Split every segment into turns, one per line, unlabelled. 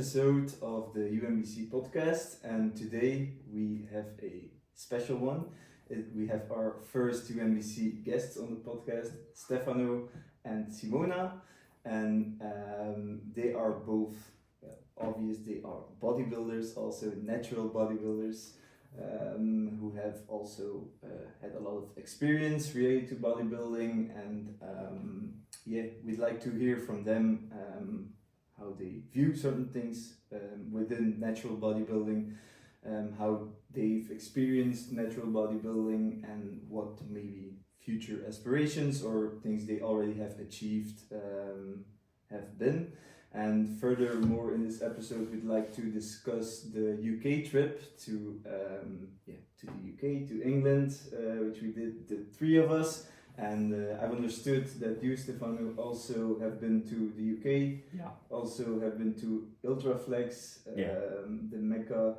episode of the Unbc podcast, and today we have a special one. We have our first Unbc guests on the podcast, Stefano and Simona, and they are both obvious. They are bodybuilders, also natural bodybuilders, who have also had a lot of experience related to bodybuilding, and we'd like to hear from them how they view certain things within natural bodybuilding, how they've experienced natural bodybuilding, and what maybe future aspirations or things they already have achieved have been. And furthermore, in this episode, we'd like to discuss the UK trip to the UK, to England, which we did, the three of us. And I've understood that you, Stefano, also have been to the UK.
Yeah.
Also have been to Ultraflex, the Mecca,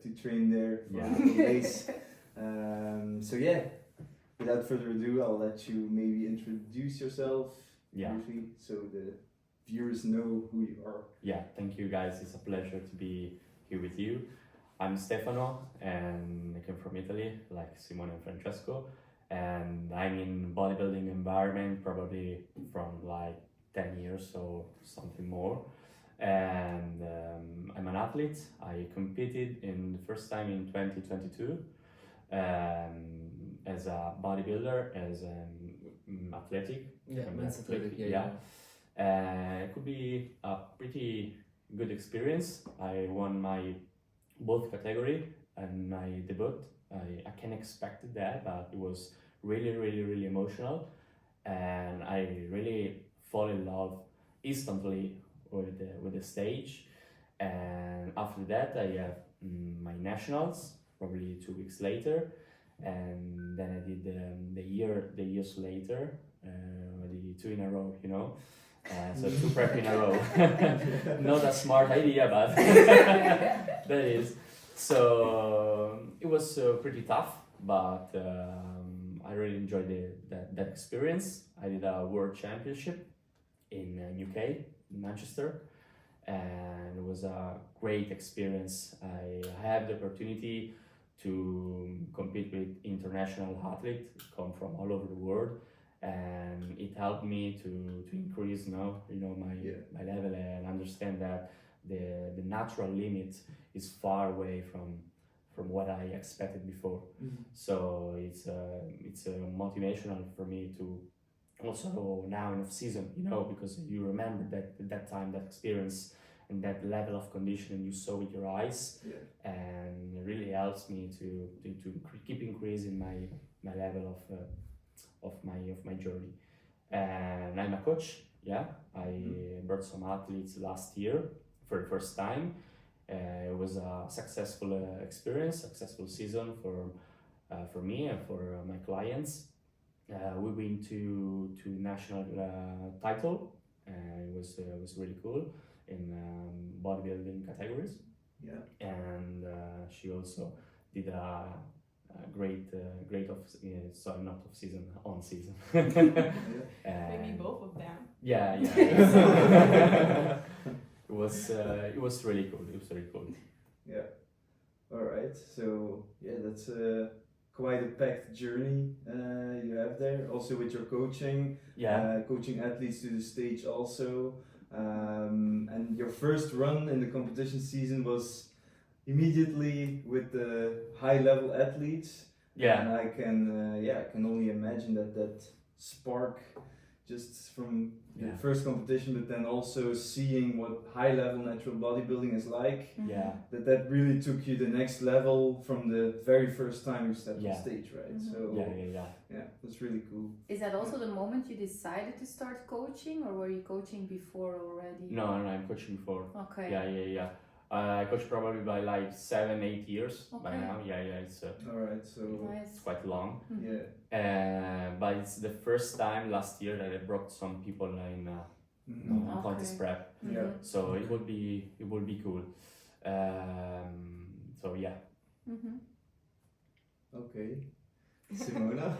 to train there for a couple days. Without further ado, I'll let you maybe introduce yourself briefly, so the viewers know who you are.
Yeah, thank you guys. It's a pleasure to be here with you. I'm Stefano, and I came from Italy, like Simona and Francesco. And I'm in bodybuilding environment probably from like 10 years or something more. And I'm an athlete. I competed in the first time in 2022 as a bodybuilder, as an athletic.
Men's athletic.
It could be a pretty good experience. I won my both category and my debut. I can expect that, but it was really emotional, and I really fall in love instantly with the stage. And after that, I have my nationals probably 2 weeks later, and then I did the years later, the 2 in a row, so 2 prep in a row. Not a smart idea, but that is. So it was pretty tough, but I really enjoyed that experience. I did a world championship in UK, in Manchester, and it was a great experience. I had the opportunity to compete with international athletes come from all over the world, and it helped me to increase my level and understand that the natural limit is far away from what I expected before.
Mm-hmm.
So it's motivational for me to also now in off season, because you remember that time, that experience, and that level of conditioning you saw with your eyes, and it really helps me to keep increasing my level of my journey. And I'm a coach. I brought some athletes last year for the first time. It was a successful experience, successful season for me and for my clients. We went to national title, and it was really cool in bodybuilding categories. And she also did a great not off season, on season.
Maybe both of them.
It was really cool.
Yeah. All right. So that's quite a packed journey you have there. Also with your coaching. Coaching athletes to the stage also. And your first run in the competition season was immediately with the high level athletes. And I can only imagine that spark just from the first competition, but then also seeing what high level natural bodybuilding is like. That really took you the next level from the very first time you stepped on stage, right?
Mm-hmm.
So that's really cool.
Is that also the moment you decided to start coaching, or were you coaching before already?
No, I'm coaching before.
Okay.
I coach probably by like 7-8 years by now. It's
all right. So
it's quite long.
Mm-hmm.
But it's the first time last year that I brought some people in contest prep. So it would be cool.
Mm-hmm.
Okay. Simona.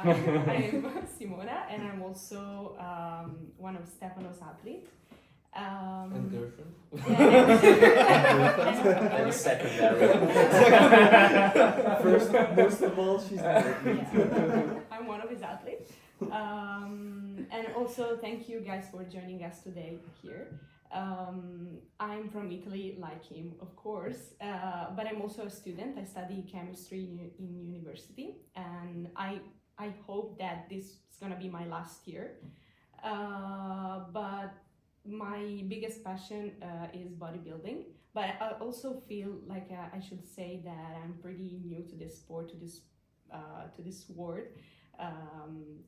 I'm Simona, and I'm also one of Stefano's athletes.
And girlfriend.
And secondary.
First, most of all, she's an athlete.
I'm one of his athletes. And also, thank you guys for joining us today here. I'm from Italy, like him, of course, but I'm also a student. I study chemistry in university, and I hope that this is gonna be my last year. But my biggest passion is bodybuilding. But I also feel like I should say that I'm pretty new to this sport, to this world,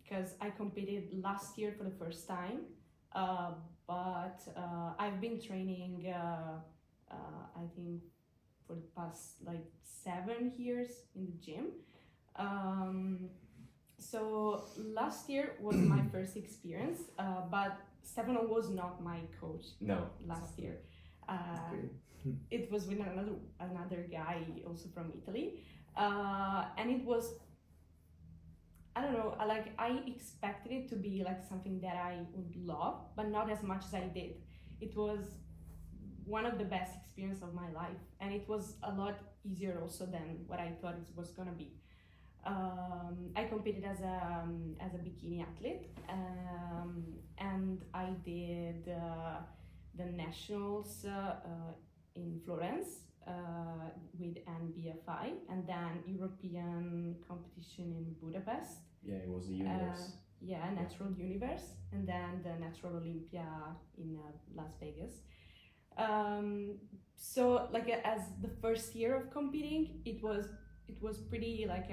because I competed last year for the first time. But I've been training, I think, for the past like 7 years in the gym. So last year was my first experience, but Stefano was not my coach.
No.
Last year.
Okay.
It was with another guy also from Italy, and it was, I don't know, I expected it to be like something that I would love, but not as much as I did. It was one of the best experiences of my life, and it was a lot easier also than what I thought it was gonna be. I competed as a bikini athlete, and I did the nationals in Florence with Unbc, and then European competition in Budapest.
Yeah, it was the universe.
Natural Universe, and then the Natural Olympia in Las Vegas. So like as the first year of competing, it was pretty like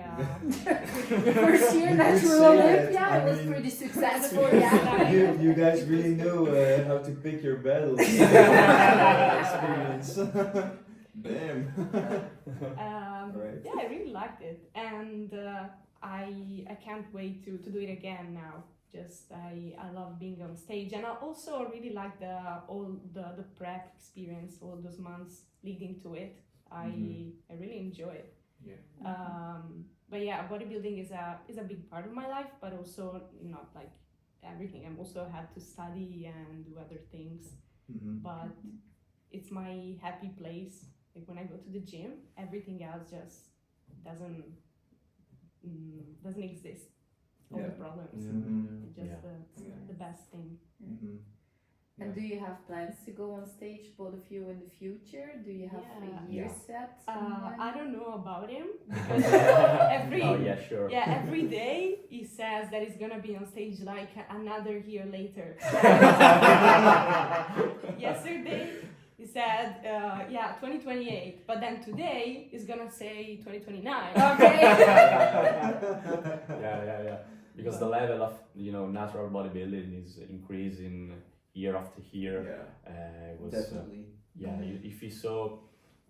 First year Natural Olympia, it was pretty successful. Yeah.
You guys really know how to pick your battles. Experience. Damn. Right.
Yeah, I really liked it, and I can't wait to do it again now. Just I love being on stage, and I also really like all the prep experience, all those months leading to it. I really enjoy it.
Yeah.
But yeah, bodybuilding is a big part of my life, but also not like everything. I'm also had to study and do other things, but it's my happy place. Like when I go to the gym, everything else just doesn't exist. All the problems. It's just the best thing.
And do you have plans to go on stage, both of you, in the future? Do you have a year set?
I don't know about him because every day he says that he's gonna be on stage like another year later. Yesterday he said 2028, but then today he's gonna say 2029.
Okay.
Yeah. Because the level of natural bodybuilding is increasing year after year.
Yeah.
It was,
Definitely.
If you saw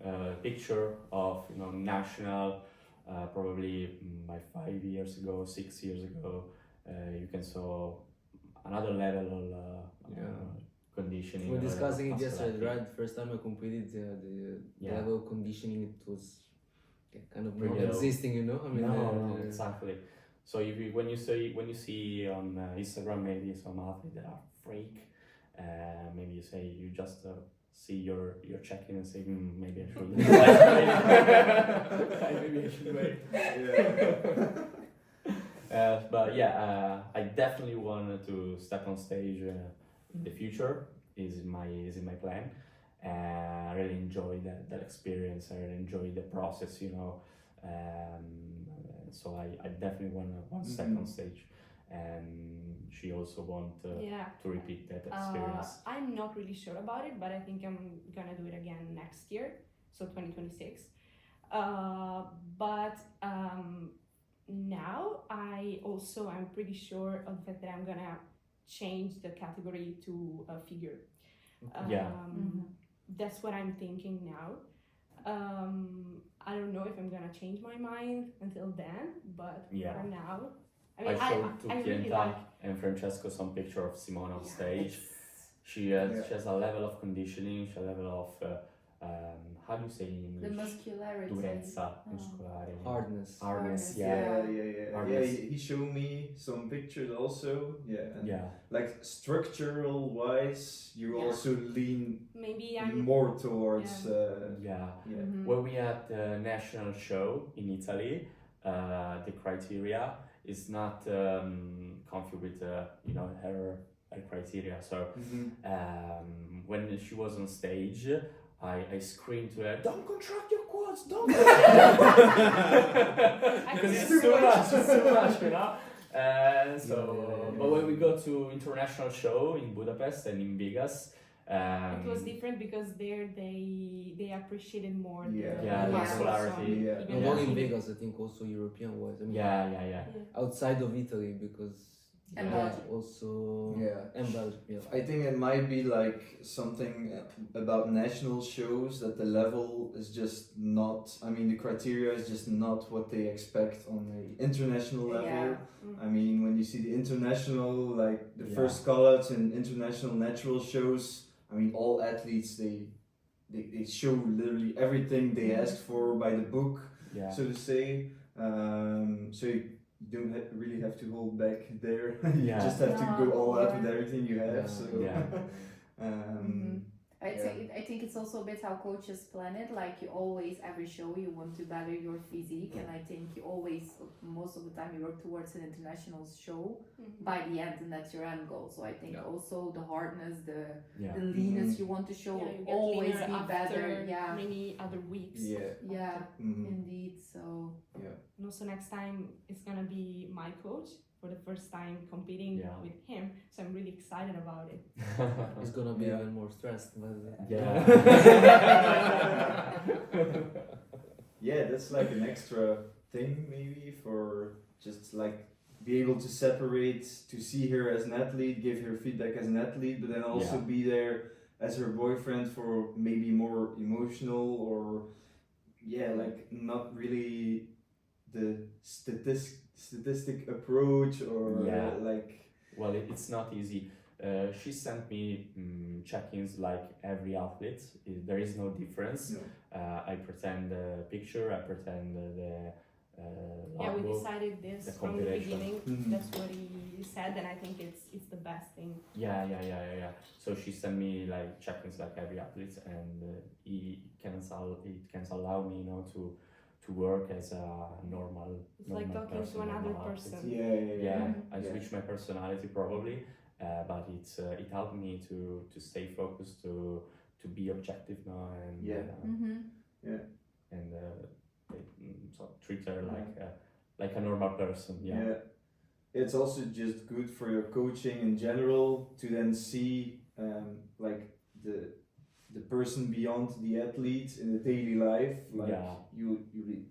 a picture of national, probably by 5 years ago, 6 years ago, you can saw another level of conditioning.
We were discussing it yesterday,
muscularity.
right? First time I competed, the
Yeah.
level of conditioning, it was kind of
Pretty
not
low.
existing, I mean,
No, exactly. So when you see on Instagram maybe some athletes that are freak, maybe you just see your check-in and say maybe I should maybe I should wait. But I definitely wanted to step on stage in the future. Is in my plan. I really enjoy that experience. I really enjoy the process. So I definitely want to step on stage, and she also want to repeat that experience.
I'm not really sure about it, but I think I'm gonna do it again next year, so 2026. But now I'm pretty sure of the fact that I'm gonna change the category to a figure. That's what I'm thinking now. I don't know if I'm gonna change my mind until then, but for now,
I showed to Pienta and Francesco some picture of Simona on stage. She has a level of conditioning, she has a level of how do you say in
The
English?
muscularity.
Durezza
Oh.
muscolare.
Hardness.
Hardness,
Yeah,
yeah.
yeah.
Hardness.
He showed me some pictures also. Yeah. And
Yeah.
like structural wise, you
Yeah.
also lean
Maybe I'm.
more towards.
Yeah.
Yeah.
Mhm.
When we had the national show in Italy, the criteria is not conflict with her criteria. So when she was on stage, I screamed to her, "Don't contract your quads, don't!" Because it's too much, you know. And so,
Yeah.
but when we go to international show in Budapest and in Vegas.
It was different because there they appreciated more
Yeah.
the
Yeah,
the
muscularity.
Yeah.
Even
Not only in
in-
Vegas, I think also European wise. I mean,
Yeah.
outside of Italy because
And
yeah,
Belgium.
also
Yeah.
and Belgium. Yeah.
I think it might be like something about national shows that the level is just not. I mean, the criteria is just not what they expect on the international level.
Yeah.
I mean, when you see the international, like the
Yeah.
first call-outs in international natural shows, I mean, all athletes they show literally everything they asked for by the book,
Yeah.
so to say. So you don't really have to hold back there. You
Yeah.
just have to go all out
Yeah.
with everything you have.
Yeah.
So
Yeah.
I think it's also a bit how coaches plan it. Like you always, every show you want to better your physique, and I think you always, most of the time, you work towards an international show
Mhm.
by the end, and that's your end goal. So I think
Yeah.
also the hardness, the
Yeah.
leanness you want to show
Yeah,
will
you get
always
leaner
be
after
better. Yeah,
many other weeks.
yeah.
indeed. So
And also next time it's gonna be my coach for the first time competing
Yeah.
with him. So I'm really excited about it.
He's gonna be
Yeah.
even more stressed. But,
Yeah.
Yeah, that's like an extra thing maybe for just like be able to separate, to see her as an athlete, give her feedback as an athlete, but then also
Yeah.
be there as her boyfriend for maybe more emotional or like not really the statistic approach or
Yeah.
like
Well, it's not easy. She sent me check-ins like every athlete. There is no difference.
no.
I pretend the picture. I pretend the
Yeah, we
logbook.
decided this
the
from the
compilation.
beginning.
Mhm.
That's what he said, and I think it's the best thing.
Yeah. So she sent me like check-ins like every athlete, and it can allow me, to work as a normal.
It's like
normal
talking
person,
to another
normal athlete.
person.
Yeah, I
Yeah.
switched my personality probably, but it helped me to stay focused, to be objective now, and
Yeah.
and so treat her like a normal person. Yeah.
It's also just good for your coaching in general to then see like the person beyond the athlete in the daily life. Like
Yeah.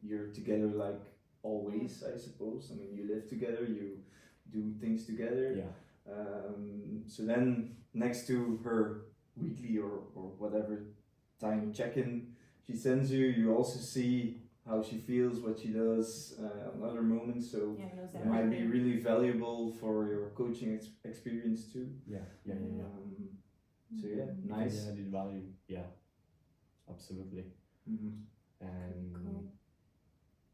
you're together like always, I suppose. I mean, you live together, you do things together.
Yeah.
So then next to her weekly or whatever time check-in she sends you, you also see how she feels, what she does on other moments. So
Yeah, he knows
it might be
everything.
really valuable for your coaching experience too.
Yeah.
So yeah, nice.
Yeah, added value. Yeah, absolutely.
Mhm.
And
Cool.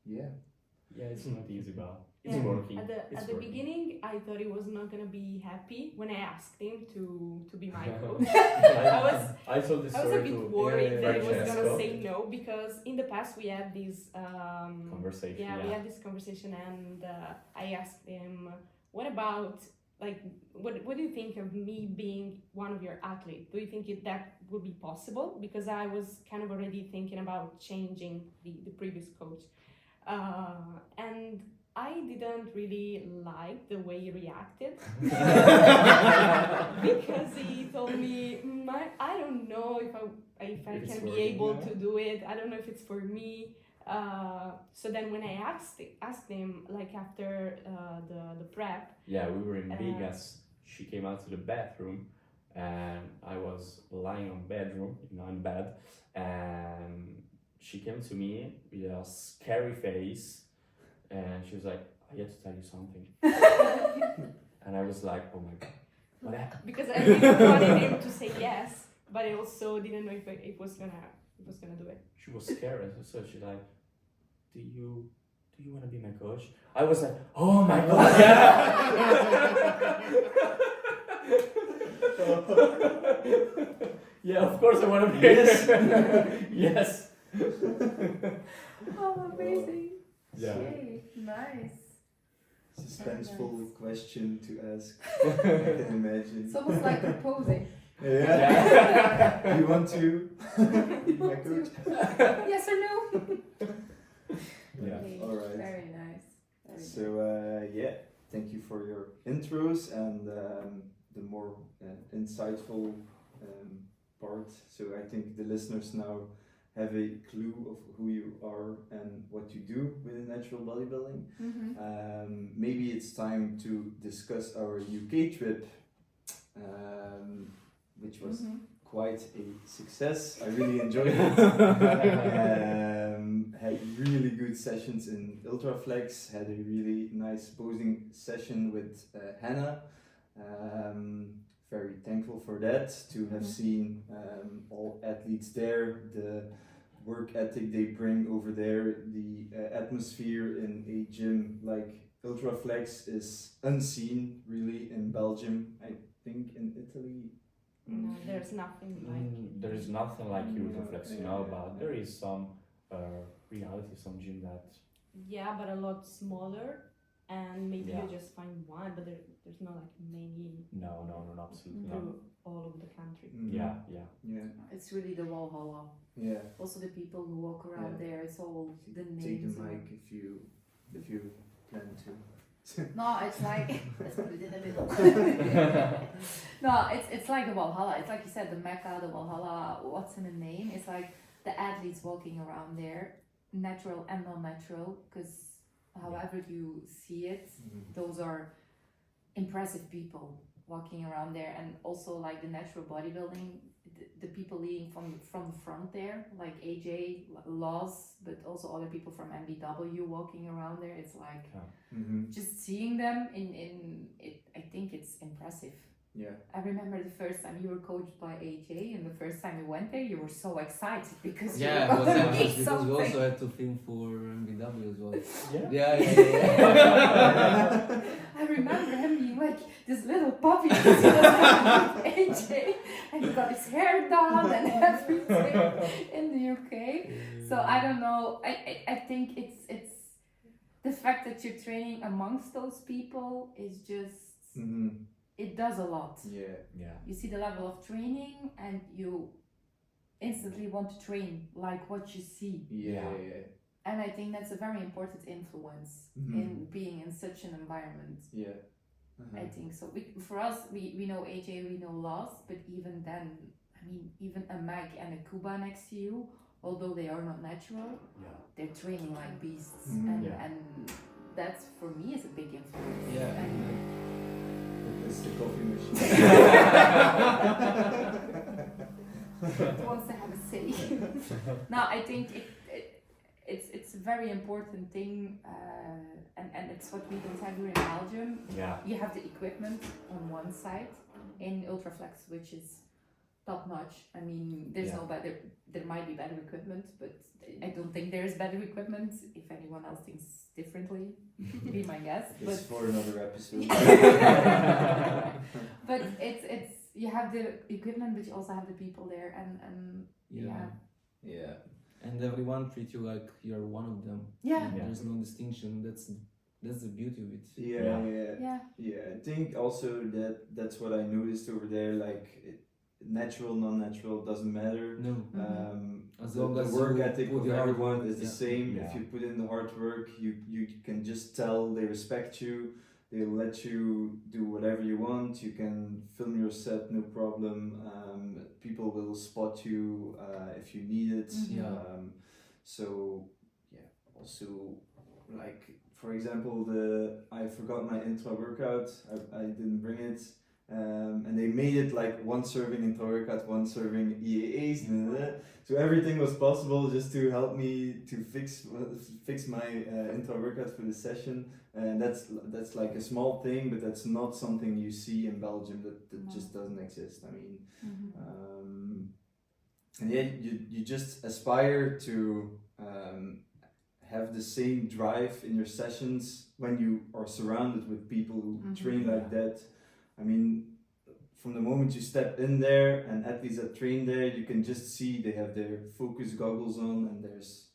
Yeah.
yeah, it's not easy, but it's
Yeah.
working.
At
It's
the
working.
beginning, I thought he was not gonna be happy when I asked him to be my coach.
I told the
I was
story
a bit
to
worried that he was
Francesco.
gonna say no because in the past we had this
Conversation.
we had this conversation, and I asked him, "What about like what do you think of me being one of your athletes? Do you think that would be possible?" Because I was kind of already thinking about changing the previous coach, and I didn't really like the way he reacted because he told me, I don't know if I
If it's
can be
working,
able
yeah.
to do it. I don't know if it's for me. So then when I asked him like after the prep,
Yeah, we were in
Uh,
Vegas. She came out to the bathroom, and I was lying on in bed, and she came to me with a scary face, and she was like, "I have to tell you something," and I was like, "Oh my god, what happened?"
because I really wanted him to say yes, but I also didn't know if it was gonna he was gonna do it.
She was scared, so she's like, do you want to be my coach? I was like, oh my god, yeah, of course I want to be.
Yes.
Yes.
Oh, amazing.
Yeah.
Yay, nice.
Suspenseful question to ask. I can imagine.
It's almost like proposing.
Yeah. You want to be my coach?
Yes or no?
Yeah.
Okay,
All right.
Very nice. Very
So yeah, thank you for your intros and the more insightful part. So I think the listeners now have a clue of who you are and what you do within natural bodybuilding. Maybe it's time to discuss our UK trip, which was quite a success. I really enjoyed it. Had really good sessions in Ultraflex, had a really nice posing session with Hannah. Very thankful for that, to have seen all athletes there, the work ethic they bring over there, the atmosphere in a gym like Ultraflex is unseen really in Belgium. I think in Italy.
No, there's nothing like.
There is nothing like Ultraflex, you know,
Yeah.
but there is some reality, some gym that.
Yeah, but a lot smaller, and maybe
Yeah.
you just find one, but there's not like many
No, absolutely not.
through all over the country.
Yeah.
Yeah.
It's really the Valhalla.
Yeah.
Also the people who walk around
Yeah.
there, it's all the
Take
names.
the
are-
mic if you plan to.
No, it's like let's put it in the middle. No, it's like the Valhalla. It's like you said, the Mecca, the Valhalla. What's in the name? It's like the athletes walking around there, natural and non-natural. Because however you see it, those are impressive people walking around there, and also like the natural bodybuilding. The people leading from the front there, like AJ, Laws, but also other people from MBW walking around there. It's like just seeing them in it. I think it's impressive.
Yeah.
I remember the first time you were coached by AJ, and the first time you went there, you were so excited because
Yeah,
you
it
were
was
going to
anxious
meet
because we
something.
also had to film for MBW as well.
Yeah.
Yeah.
I remember him being like this little puppy because he was with AJ, and he got his hair done and everything in the UK. So I don't know. I think it's the fact that you're training amongst those people is just it does a lot.
Yeah.
Yeah.
You see the level of training and you instantly want to train like what you see.
Yeah.
And I think that's a very important influence in being in such an environment.
Yeah.
I think so. For us, we know AJ, we know Loss, but even then, I mean, even a Mag and a Kuba next to you, although they are not natural, they're training like beasts. And that's, for me, is a big influence.
Yeah.
It's the coffee machine.
It wants to have a say. No, I think it's a very important thing, and it's what we don't have here in Belgium.
Yeah.
You have the equipment on one side in Ultraflex, which is top notch. I mean, there's no better. There might be better equipment, but I don't think there is better equipment. If anyone else thinks differently, be my guest.
It's for another episode.
But it's you have the equipment, but you also have the people there, and
Yeah.
And everyone treats you like you're one of them.
yeah.
There's no distinction. That's the beauty of it.
Yeah. I think also that's what I noticed over there. Like, natural, non-natural doesn't matter.
No. As long
The
as
work
you
ethic
put
of
the hard
everyone
work,
is the same.
Yeah.
If you put in the hard work, you can just tell they respect you. They'll let you do whatever you want. You can film your set, no problem. People will spot you if you need it. So yeah. Also, like, for example, I forgot my intra workout. I didn't bring it. And they made it like one serving intra workout, one serving EAAs. So everything was possible just to help me to fix my intra workout for the session. And that's like a small thing, but that's not something you see in Belgium. That just doesn't exist. I mean, and yeah, you just aspire to have the same drive in your sessions when you are surrounded with people who train like that. I mean, from the moment you step in there and athletes that train there, you can just see they have their focus goggles on and there's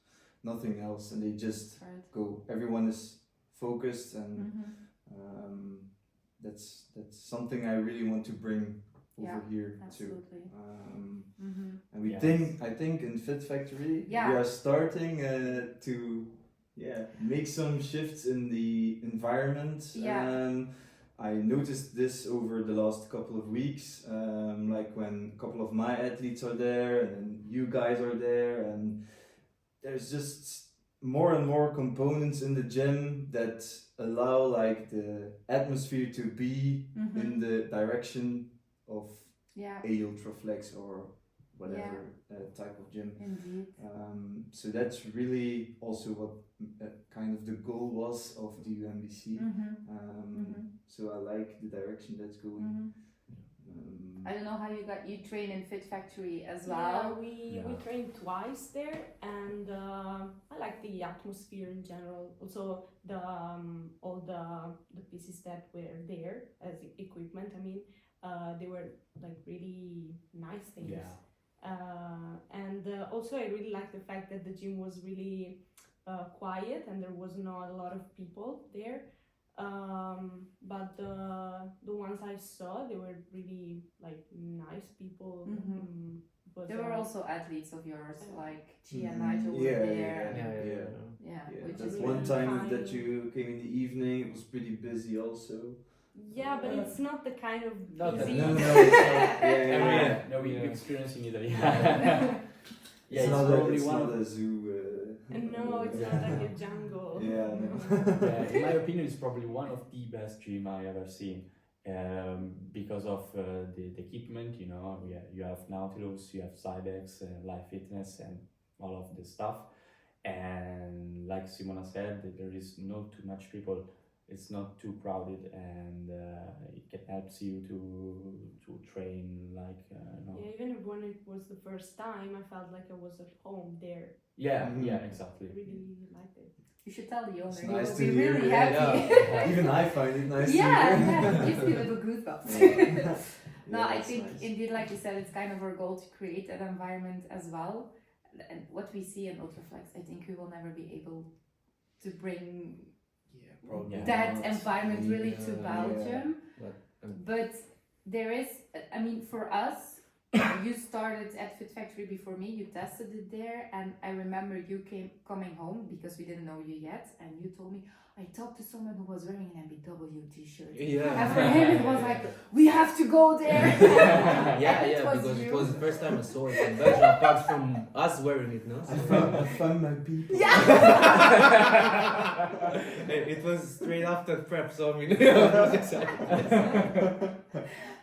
nothing else, and they just go. Everyone is focused, and that's something I really want to bring over here too. And we I think in Fit Factory we are starting to make some shifts in the environment. I noticed this over the last couple of weeks, like when a couple of my athletes are there and then you guys are there, and there's just more and more components in the gym that allow like the atmosphere to be in the direction of a Ultraflex or whatever type of gym.
Indeed.
So that's really also what kind of the goal was of the UNBC. So I like the direction that's going.
I don't know how you train in Fit Factory as well.
We trained twice there, and I like the atmosphere in general. Also the all the pieces that were there as equipment. I mean, they were like really nice things. And also I really like the fact that the gym was really quiet and there was not a lot of people there. But the ones I saw, they were really like nice people.
There were also athletes of yours, like Chi and Nigel were there. Which
That's
is
one
really
time
fine.
that you came in the evening. It was pretty busy also.
Yeah, but it's not the kind of busy.
No,
No,
we experiencing it.
It's not a zoo.
No, it's not like a jungle.
In my opinion, it's probably one of the best gym I ever seen. Because of the equipment, you know, you have Nautilus, you have Cybex, Live Fitness, and all of this stuff. And like Simona said, there is not too much people. It's not too crowded, and it helps you to train like.
Even when it was the first time, I felt like I was at home there.
Exactly.
I really liked it.
You should tell the owner.
It's
He
nice
will
to
be
hear.
really happy.
Even I find it nice to hear.
Yeah, gives me little goosebumps. No, I think
nice.
indeed, like you said, it's kind of our goal to create that environment as well. And what we see in Ultraflex, I think we will never be able to bring that environment really to Belgium. But there is, I mean, for us, you started at Fit Factory before me, you tested it there, and I remember you coming home because we didn't know you yet, and you told me, I talked to someone who was wearing an MBW t-shirt. And for him it was like, we have to go there.
Because it was the first time I saw it in Belgium, apart from us wearing it, no?
I found my people.
It was straight after prep, so I mean,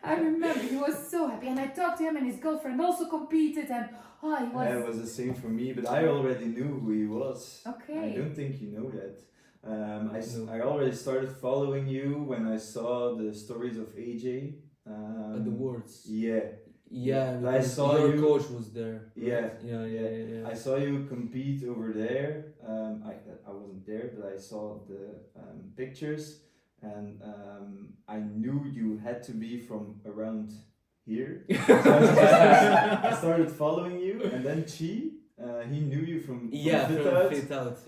I remember he was so happy, and I talked to him, and his girlfriend also competed, and he was.
Yeah, it was the same for me, but I already knew who he was.
Okay.
I don't think you know that. I already started following you when I saw the stories of AJ.
the words.
Yeah,
I saw your coach was there.
Right?
Yeah.
I saw you compete over there. I wasn't there, but I saw the pictures, and I knew you had to be from around here. So I started following you, and then Chi, he knew you from
Fit Out.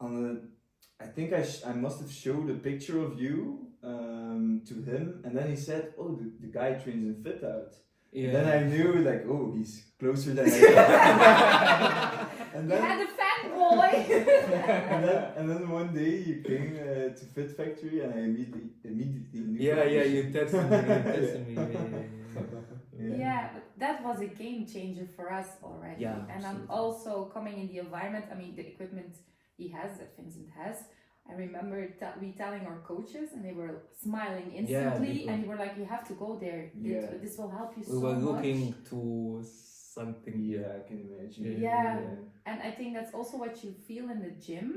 And I think I must have showed a picture of you to him, and then he said, "Oh, the guy trains in Fit Out." And then I knew, like, oh, he's closer than I thought. And then,
you had a fanboy.
and then one day you came to Fit Factory, and I immediately knew.
You texted me.
Yeah, but that was a game changer for us already.
Yeah,
and I'm also coming in the environment. I mean, the equipment he has, that Vincent has. I remember we telling our coaches, and they were smiling instantly, and you were like, "You have to go there. This will help you so much."
We were looking to something.
Yeah, I can imagine.
Yeah, and I think that's also what you feel in the gym.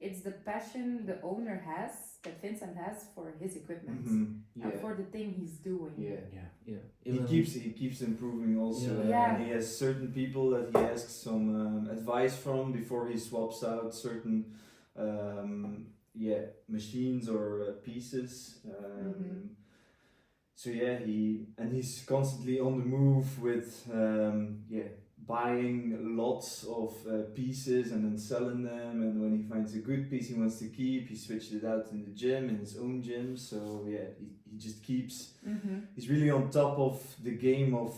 it's the passion the owner has, that Vincent has for his equipment
Yeah.
and for the thing he's doing.
Yeah.
Even
He keeps improving also.
Yeah.
And he has certain people that he asks some advice from before he swaps out certain machines or pieces. So yeah, he's constantly on the move with buying lots of pieces and then selling them, and when he finds a good piece he wants to keep, he switches it out in the gym, in his own gym. So yeah, he just keeps, he's really on top of the game of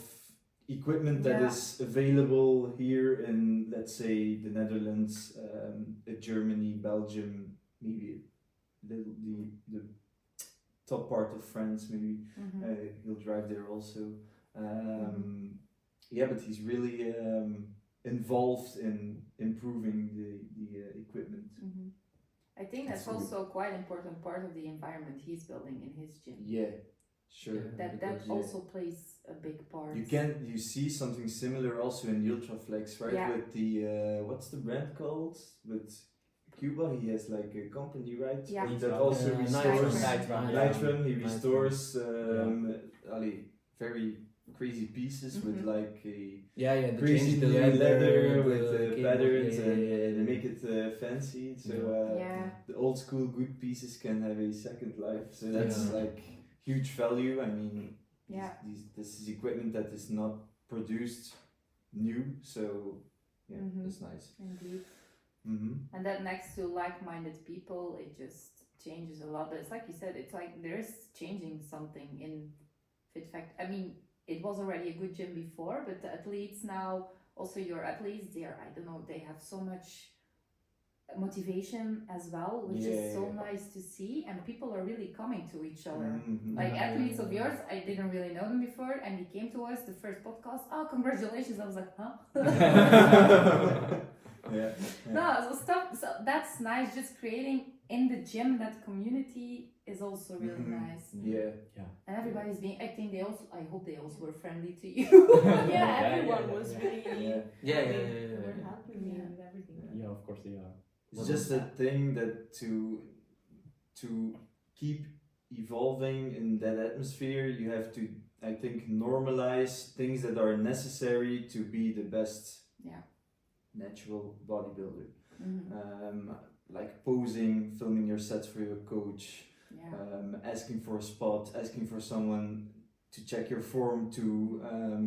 equipment that is available here in, let's say, the Netherlands, Germany, Belgium, maybe the top part of France, maybe. He'll drive there also. But he's really involved in improving the equipment.
I think that's also quite an important part of the environment he's building in his gym.
Yeah, sure.
That also plays a big part.
You see something similar also in Ultraflex, right?
Yeah.
With the what's the brand called? With Cuba, he has like a company, right?
Yeah.
That also restores
Nitram.
He restores very crazy pieces with like a
they
crazy
change the
leather with
the
patterns,
cable,
and they make it fancy. So the old school good pieces can have a second life. So that's like huge value. I mean, this is equipment that is not produced new. So that's nice.
Indeed. And that next to like-minded people, it just changes a lot. But it's like you said, it's like there's changing something in Fit Fact. I mean, it was already a good gym before, but the athletes now, also your athletes, they have so much motivation as well, which is so nice to see, and people are really coming to each other. Like athletes of yours, I didn't really know them before, and he came to us the first podcast. Oh, congratulations! I was like, huh? No, so that's nice. Just creating in the gym that community is also really nice. And everybody's I hope they also were friendly to you.
Everyone was really
they
were helping me with everything.
Yeah, of course they are.
It's just a thing that to keep evolving in that atmosphere, you have to, I think, normalize things that are necessary to be the best natural bodybuilder. Like posing, filming your sets for your coach, asking for a spot, asking for someone to check your form, to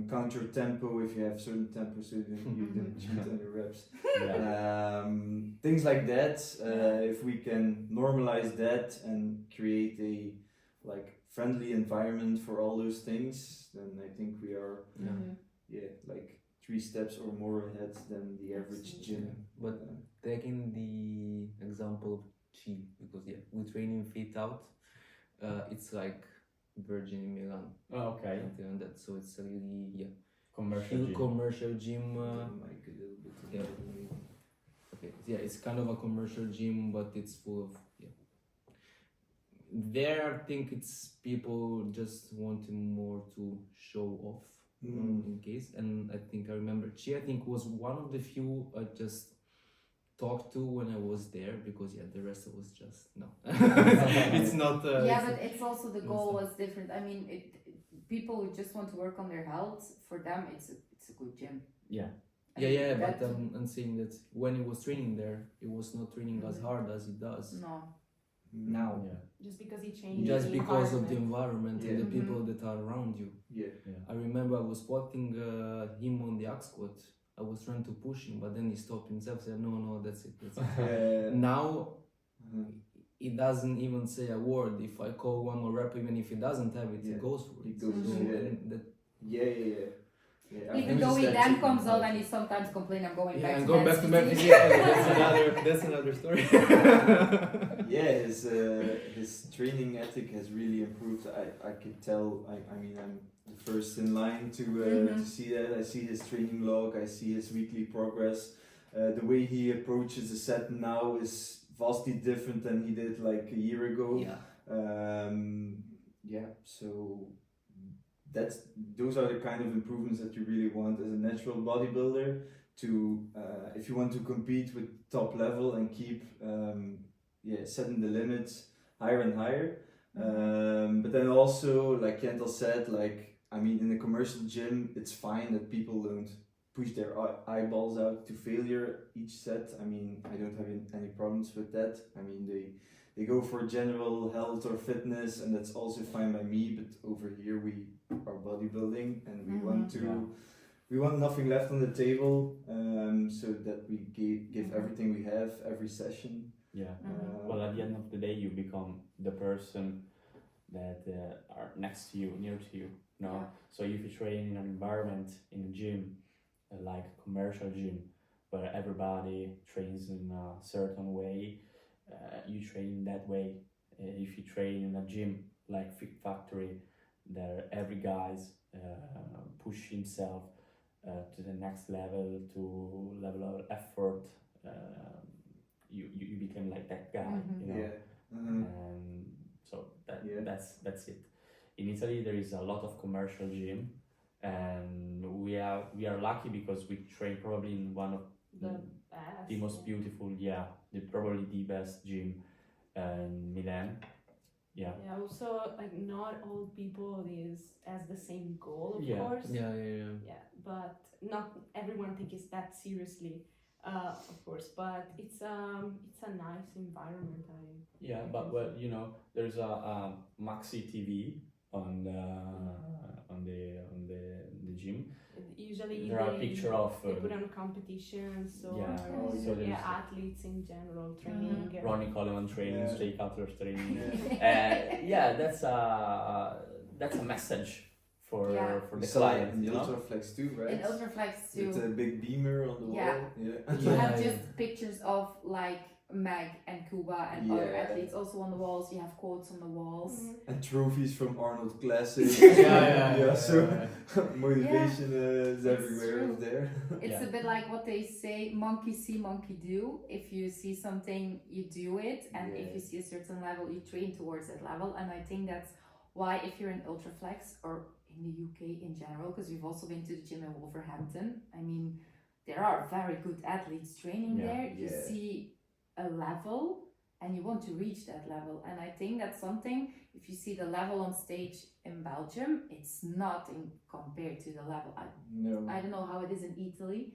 count your tempo if you have certain tempo, so you don't cheat on your reps. Things like that. If we can normalize that and create a friendly environment for all those things, then I think we are like 3 steps or more ahead than the average gym.
But taking the example of Chi, because we train in Fit Out, it's like Virgin in Milan.
Oh, okay.
And that, so it's a really
Commercial gym.
gym. It's kind of a commercial gym, but it's full of There, I think it's people just wanting more to show off. In case, and I think I remember Chi, I think, was one of the few I just talked to when I was there, because the rest was just no. It's not.
But it's also the goal was different. I mean, people who just want to work on their health, for them it's a good gym.
But I'm saying that when he was training there, he was not training as hard as he does now.
Just because he changed.
Just because of the environment and the people that are around you. I remember I was spotting him on the axe squat. I was trying to push him, but then he stopped himself. Said, "No, that's it." Now he doesn't even say a word. If I call one more rep, even if he doesn't have it, he goes for it.
Even though he then comes out and he sometimes complains, I'm going back to
Memphis. That's another story.
His training ethic has really improved. I could tell. I mean, I'm the first in line to see that. I see his training log. I see his weekly progress. The way he approaches the set now is vastly different than he did like a year ago. So those are the kind of improvements that you really want as a natural bodybuilder. To if you want to compete with top level and keep setting the limits higher and higher. But then also, like Kental said, like, I mean, in a commercial gym, it's fine that people don't push their eyeballs out to failure each set. I mean, I don't have any problems with that. I mean, they go for general health or fitness, and that's also fine by me. But over here, we are bodybuilding, and we want to. We want nothing left on the table, so that we give everything we have every session.
Yeah. Well, at the end of the day, you become the person that are next to you, near to you. No. Yeah. So if you train in an environment, in a gym, like a commercial gym, where everybody trains in a certain way, you train that way. If you train in a gym like Fit Factory, there every guy's push himself to the next level, to level of effort. You become like that guy, you know. And so that's it. In Italy, there is a lot of commercial gym, and we are lucky because we train probably in one of the most beautiful, probably the best gym in Milan. Yeah.
Yeah. Also, like, not all people has the same goal, of course.
Yeah.
But not everyone takes that seriously, of course. But it's a nice environment.
But well, you know, there's a Maxi TV on the gym.
Usually
there are pictures of
they put on competitions or athletes in general training.
Ronnie Coleman training, Jay Cutler's training. That's a message for the client.
In the Ultraflex too, right?
In Ultraflex too.
With a big beamer on the wall.
You have just pictures of like Meg and Kuba and other athletes also on the walls. You have quotes on the walls.
And trophies from Arnold Classic. Motivation is everywhere there.
It's a bit like what they say, monkey see, monkey do. If you see something, you do it. And if you see a certain level, you train towards that level. And I think that's why if you're in Ultraflex or in the UK in general, because we've also been to the gym in Wolverhampton, I mean, there are very good athletes training there. You see a level and you want to reach that level, and I think that's something, if you see the level on stage in Belgium, it's not compared to the level, I don't know how it is in Italy,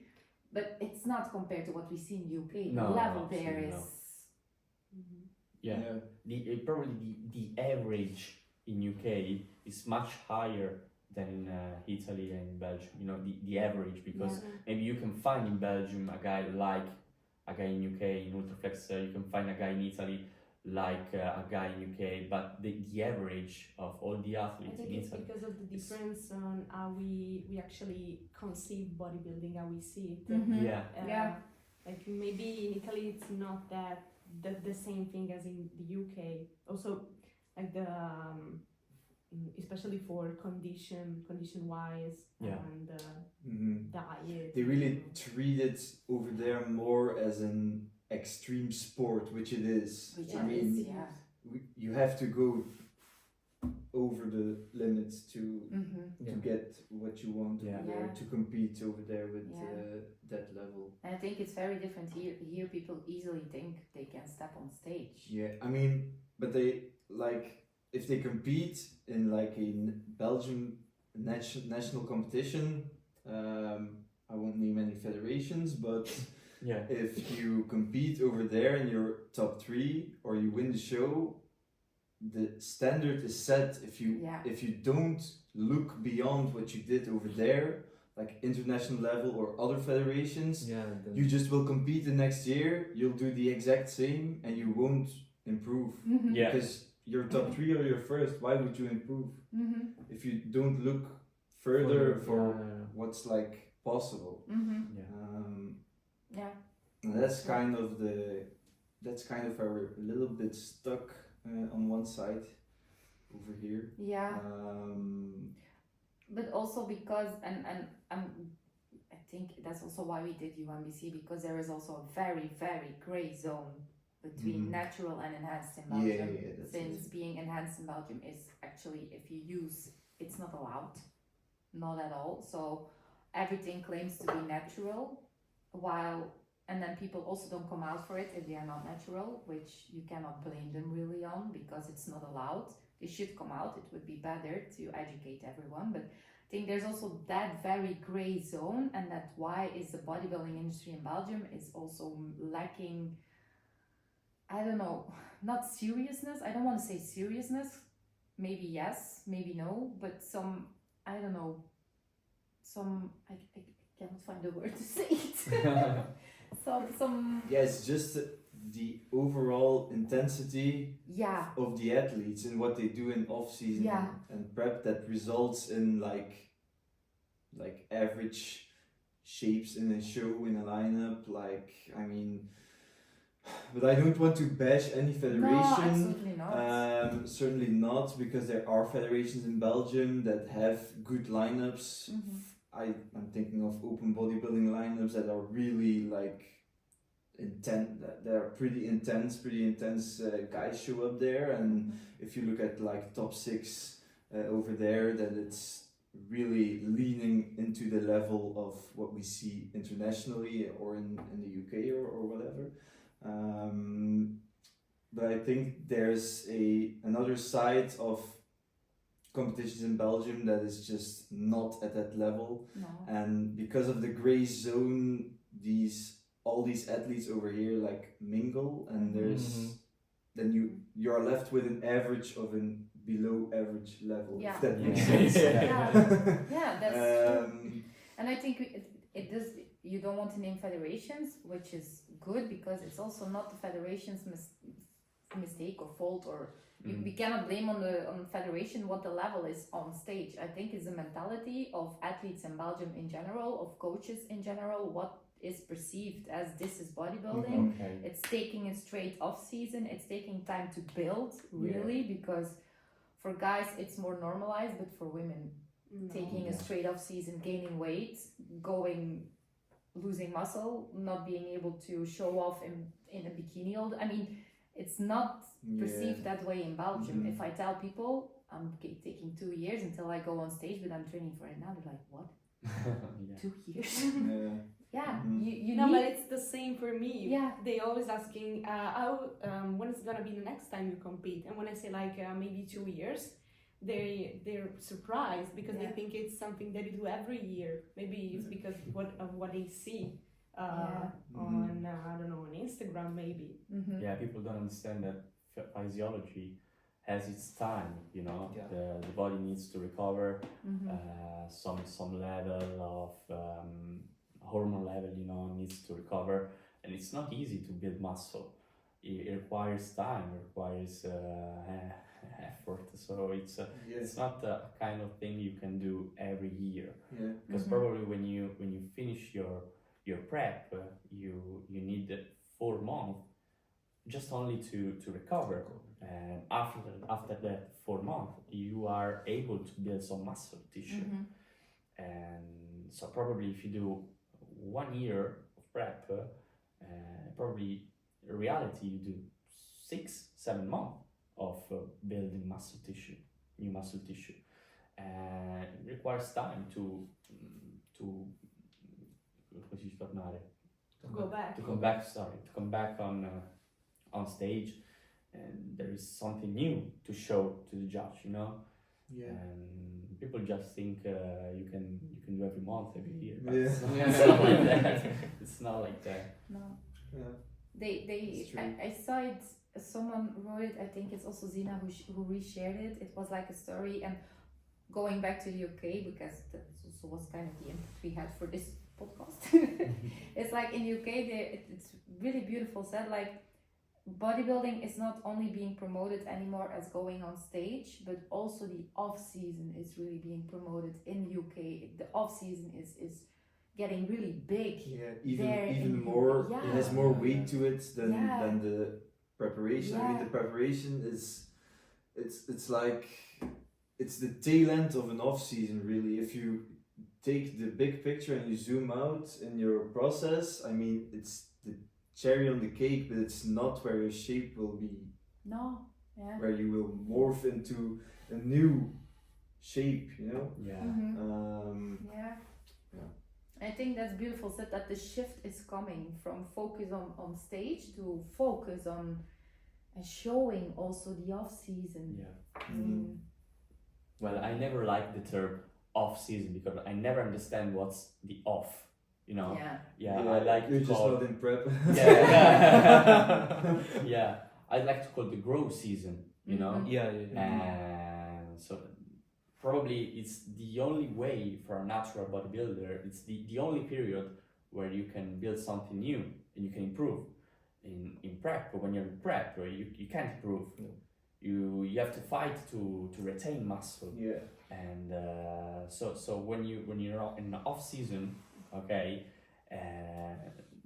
but it's not compared to what we see in UK. The level there is
probably the average in UK is much higher than in Italy and in Belgium, you know, the average, because maybe you can find in Belgium a guy like a guy in UK in Ultraflex, you can find a guy in Italy like a guy in UK, but the average of all the athletes in Italy,
because of the difference on how we actually conceive bodybuilding, how we see it. Like maybe in Italy it's not that the same thing as in the UK. Also, like the especially for condition wise and diet.
They really treat it over there more as an extreme sport, which it is. You have to go over the limits to get what you want to compete over there with that level.
And I think it's very different here. Here people easily think they can step on stage.
Yeah, I mean, but they like, if they compete in like a Belgium national competition, I won't name any federations, but if you compete over there and you're top 3 or you win the show, the standard is set. If you don't look beyond what you did over there, like international level or other federations, you just will compete the next year, you'll do the exact same and you won't improve. Because you're top 3 or you're first, why would you improve? If you don't look further for what's like possible. And that's kind of where we're a little bit stuck on one side over here.
But also because I think that's also why we did Unbc, because there is also a very, very grey zone between natural and enhanced in Belgium. Since being enhanced in Belgium is actually, if you use, it's not allowed, not at all. So everything claims to be natural, while and then people also don't come out for it if they are not natural, which you cannot blame them really on because it's not allowed. They should come out. It would be better to educate everyone, but I think there's also that very gray zone, and that's why is the bodybuilding industry in Belgium is also lacking, I don't know, not seriousness. I don't want to say seriousness. Maybe yes, maybe no, but some, I don't know, I cannot find the word to say it. some.
Yeah, it's just the overall intensity of the athletes and what they do in off season and prep that results in like average shapes in a show, in a lineup. Like, I mean, but I don't want to bash any federation.
No, absolutely not.
Certainly not, because there are federations in Belgium that have good lineups. I'm thinking of open bodybuilding lineups that are really like intense. They're pretty intense guys show up there, and if you look at like top 6 over there, then it's really leaning into the level of what we see internationally or in the UK or whatever. But I think there's another side of competitions in Belgium that is just not at that level.
No.
And because of the gray zone, all these athletes over here like mingle, and then you're left with an average of an below average level. If that makes sense.
Yeah, that's true. And I think it does. You don't want to name federations, which is good because it's also not the federation's mistake or fault, or we cannot blame on the federation what the level is on stage. I think it's the mentality of athletes in Belgium in general, of coaches in general, what is perceived as this is bodybuilding. It's taking a straight off season, it's taking time to build really, because for guys it's more normalized, but for women taking a straight off season, gaining weight, losing muscle, not being able to show off in a bikini I mean, it's not perceived that way in Belgium. If I tell people I'm taking 2 years until I go on stage, but I'm training for it now, they're like, what? 2 years? You
no,
need...
but it's the same for me.
Yeah.
They always asking, when is gonna be the next time you compete? And when I say like maybe 2 years, they're surprised because they think it's something that you do every year. Maybe it's because of what they see on I don't know, on Instagram maybe.
Yeah, people don't understand that physiology has its time. You know, the body needs to recover. Some level of hormone level, you know, needs to recover, and it's not easy to build muscle. It requires time, it requires effort. So it's not a kind of thing you can do every year. Because probably when you finish your prep, you need 4 months just only to recover. And after that 4 months, you are able to build some muscle tissue. And so probably if you do 1 year of prep, probably in reality you do 6-7 months of building muscle tissue, new muscle tissue, and it requires time to come back on stage, and there is something new to show to the judge, you know. And people just think you can do every month, every year, but it's not like that. It's not like that.
No. I saw it. Someone wrote it. I think it's also Zina who reshared it. It was like a story, and going back to the UK, because that also was kind of the input we had for this podcast. It's like in the UK, it's really beautiful said, like, bodybuilding is not only being promoted anymore as going on stage, but also the off season is really being promoted in the UK. The off season is getting really big.
Even more. It has more weight to it than the preparation. I mean, the preparation is it's like it's the tail end of an off season, really. If you take the big picture and you zoom out in your process, I mean, it's the cherry on the cake, but it's not where your shape will be.
No.
Where you will morph into a new shape, you know.
I think that's beautiful said, that the shift is coming from focus on stage to focus on showing also the off season.
Yeah.
Mm.
Well, I never liked the term off season because I never understand what's the off. You know.
Yeah.
I like
You're
to
just
call.
not in prep.
Yeah. I like to call the grow season. You know.
Yeah.
And so probably it's the only way for a natural bodybuilder. It's the only period where you can build something new and you can improve. In prep, but when you're in prep, you can't improve.
No.
You have to fight to retain muscle.
Yeah.
And so when you're in the off season, okay,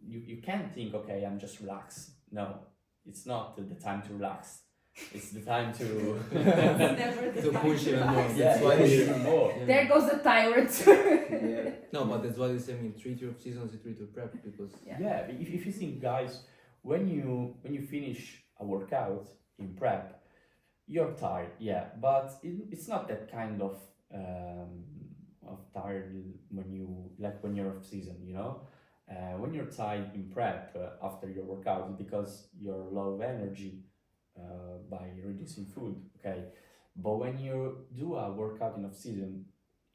you can't think, okay, I'm just relaxed. No, it's not the time to relax. It's the time to
Never the
To
time
push even more.
relax.
That's why
push
you-
even more.
Yeah.
There goes the tyrant.
Yeah.
No, but that's why they say, treat your seasons, you treat your prep, because
Yeah, but if you think, guys, when you finish a workout in prep, you're tired, yeah, but it's not that kind of tired when you're off season, you know. When you're tired in prep after your workout, because you're low of energy by reducing food, okay. But when you do a workout in off season,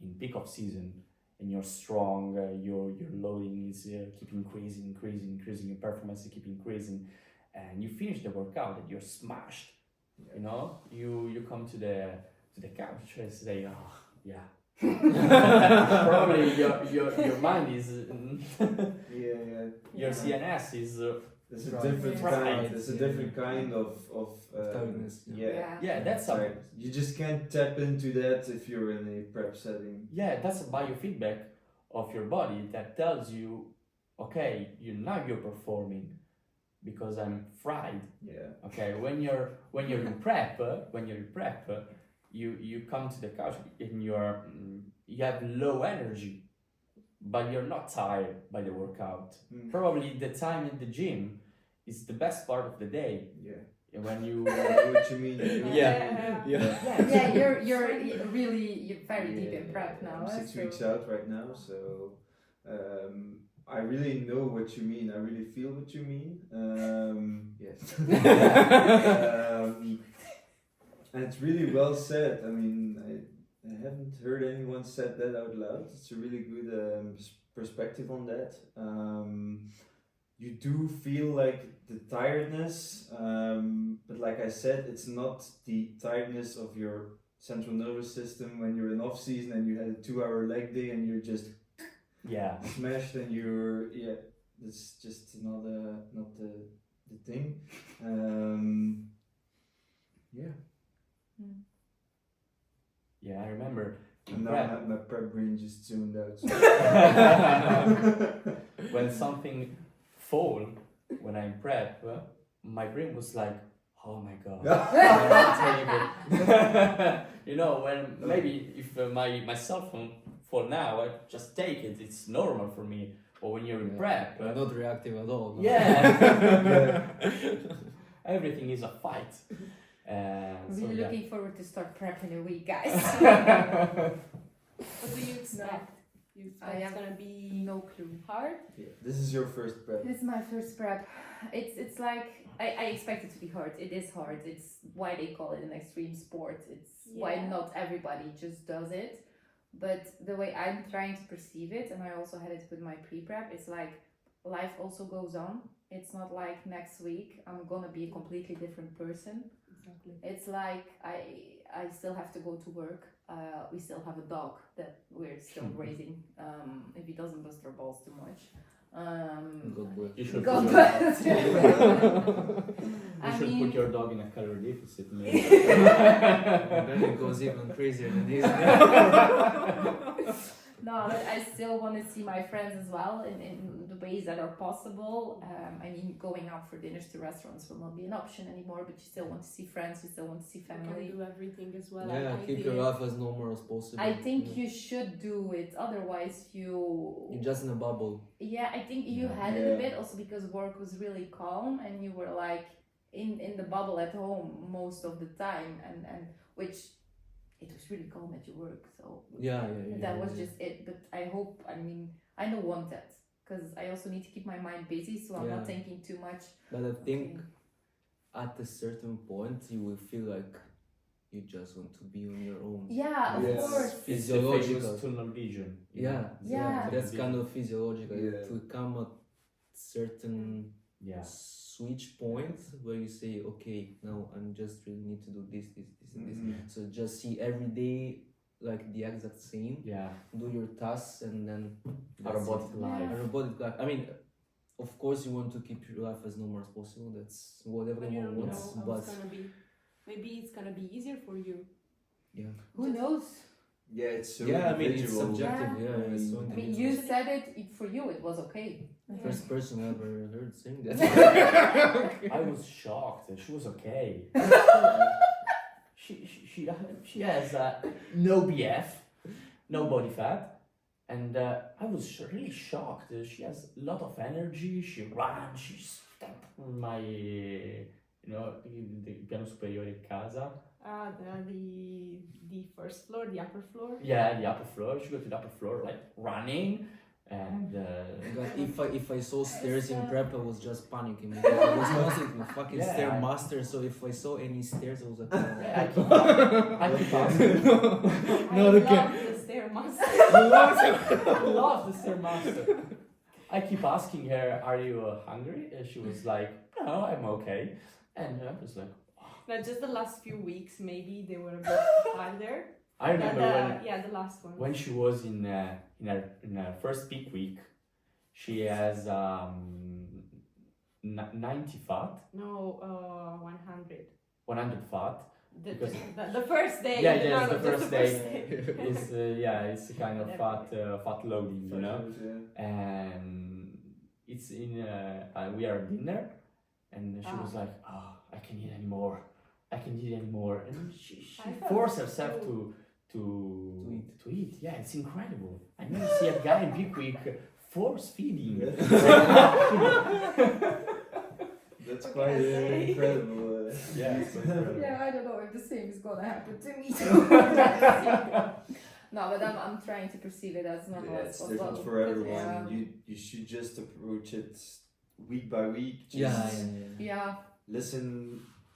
in peak of season, and you're strong, your loading is keep increasing, your performance keep increasing, and you finish the workout and you're smashed. You know, you come to the couch and say, oh yeah. Probably your mind is
Yeah.
your CNS is
There's a
Right.
different
Right.
kind. There's a different kind of
tiredness.
yeah.
yeah, that's a
Sorry. You just can't tap into that if you're in a prep setting.
yeah, that's a biofeedback of your body that tells you, okay, now you're performing because I'm fried.
Yeah.
Okay, when you're in prep, you come to the couch and you have low energy, but you're not tired by the workout.
Mm.
Probably the time in the gym is the best part of the day.
Yeah.
When you
I know what you mean.
Yeah.
Yeah, you're very deep in prep now.
I'm 6
so-
weeks out right now, so I really know what you mean. I really feel what you mean. Yes. And it's really well said. I mean, I haven't heard anyone said that out loud. It's a really good perspective on that. You do feel like the tiredness, but like I said, it's not the tiredness of your central nervous system when you're in off season and you had a 2-hour leg day and you're just smashed and it's just not the thing.
Yeah, I remember in
And now
prep
my prep brain just tuned out. So.
when something fall when I'm prep, my brain was like, oh my god, terrible. You know, when maybe if my cell phone fall now, I just take it. It's normal for me. But when you're in prep,
not reactive at all. No?
yeah, everything is a fight.
Really looking forward to start prep in a week, guys.
What do you expect? You expect it's gonna be
no clue.
hard?
Yeah, this is your first prep.
This is my first prep. It's like I expect it to be hard. It is hard. It's why they call it an extreme sport. It's why not everybody just does it. But the way I'm trying to perceive it, and I also had it with my pre-prep, it's like life also goes on. It's not like next week I'm gonna be a completely different person.
Exactly.
It's like I still have to go to work. We still have a dog that we're still raising. If he doesn't bust our balls too much.
God bless.
You should
God
put
bless.
you should put your dog in a calorie deficit, maybe.
Then it goes even crazier than this.
No, but I still want to see my friends as well in the ways that are possible. I mean, going out for dinners to restaurants will not be an option anymore, but you still want to see friends, you still want to see
You can
family.
do everything as well.
Yeah,
I
keep
did.
your life as normal as possible.
I think you should do it, otherwise
You're just in a bubble.
Yeah, I think you had it a bit also because work was really calm and you were like in the bubble at home most of the time, and which it was really calm at your work, so
Yeah.
that was just it. But I hope, I mean, I don't want that because I also need to keep my mind busy, so I'm not thinking too much.
But I think at a certain point you will feel like you just want to be on your own.
Yeah, of course.
Physiological.
Tunnel vision.
That's kind of physiological. To come at certain switch point where you say, okay, now I'm just really need to do this, and this. So just see every day like the exact same. Do your tasks and then
a robotic life.
I mean, of course you want to keep your life as normal as possible. That's what everyone wants. But
maybe it's gonna be easier for you.
Yeah.
Who knows?
Yeah, it's so
I mean, it's subjective. It's so
I mean, you said it for you. It was okay.
First person I ever heard saying that.
I was shocked. She was okay. She has no BF, no body fat, and I was really shocked. She has a lot of energy. She ran. She stepped on my, the piano superiore casa.
The first floor, the upper floor.
Yeah, the upper floor. She got to the upper floor like running. And
if I saw stairs in prep, I was just panicking because I was constantly fucking stairmaster. So if I saw any stairs, I was like,
I keep asking.
I love the stairmaster.
I love the stairmaster. I keep asking her, "Are you hungry?" And she was like, "No, I'm okay." And I was like,
"No, just the last few weeks, maybe they were a bit harder."
I remember
the last one.
When she was in her first peak week, she has 90 fat.
No, 100.
100 fat.
The first day.
The first day is it's a kind of fat loading, you know. And it's in we are at dinner, and she was like, "Oh, I can't eat anymore. I can't eat anymore," and she forced herself to eat. Yeah, it's incredible. I never see a guy in peak week force feeding.
That's quite incredible.
Yeah, it's incredible.
Yeah, I don't know if the same is gonna happen to me. No, but I'm trying to perceive it as normal as
It's
possible.
different for everyone. You should just approach it week by week. Just listen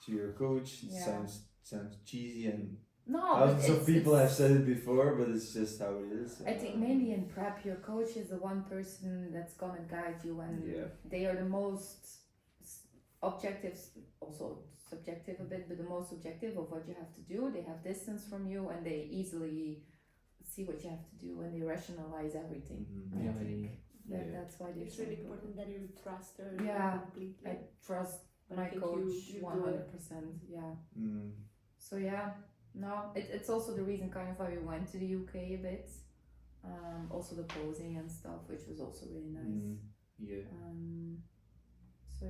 to your coach. It sounds cheesy and thousands of people have said it before, but it's just how it is.
I think mainly in prep, your coach is the one person that's gonna guide you, and they are the most objective, also subjective a bit, but the most objective of what you have to do. They have distance from you, and they easily see what you have to do, and they rationalize everything. I think that's why
it's really important that you trust her. Completely.
I trust my coach 100%. So no, it's also the reason kind of why we went to the UK a bit. Also the posing and stuff, which was also really nice. So